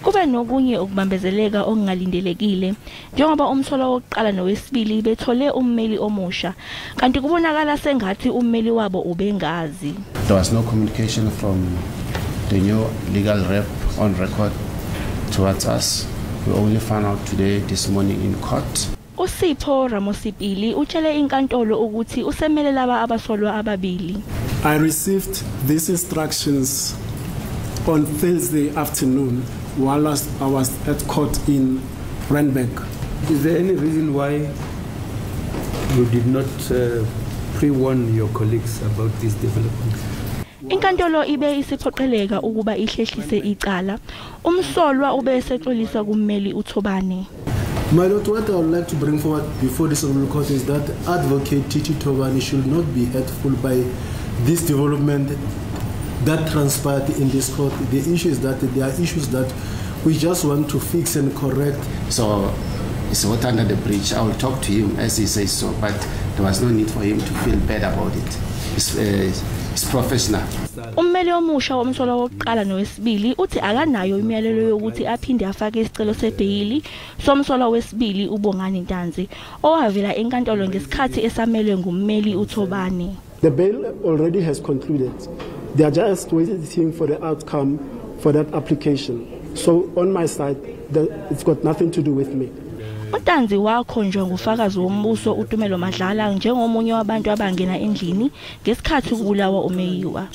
Kube nokunye ukubambezeleka okungalindelekile njengoba umsolwa wokuqala nowesibili bethole ummeli omusha kanti kubonakala sengathi ummeli wabo ubengazi. There was no communication from the new legal rep on record towards us. We only found out today this morning in court. USipho Ramosepele utshele inkantolo ukuthi usemele laba abasolwa ababili. I received these instructions on Thursday afternoon while I was at court in Randburg. Is there any reason why you did not pre-warn your colleagues about this development? Inkantolo ibe isiphoqeleka ukuba ihlehlise icala. Umsolwa ube esexolisa kummeli uThobane. My lord, what I would like to bring forward before this honorable court is that Advocate Titi Thobane should not be hurtful by this development that transpired in this court. The issue is that there are issues that we just want to fix and correct. So it's water under the bridge. I will talk to him as he says so, but there was no need for him to feel bad about it. It's professional. Ummeli omusha womsolwa wokuqala nowesibili uthi akanayo imiyalelo yokuthi aphinde afake isicelo sebhayili somsolwa wesibili uBongani Ntanzi owavela enkantolo ngesikhathi esamelwe ngummeli uThobane. The bail already has concluded. They are just waiting for the outcome for that application. So on my side, it's got nothing to do with me. uNtanzi wakhonjwa ngufakazi wombuso uTumelo Madlala njengomunye wabantu abangena endlini ngesikhathi kubulawa uMeyiwa.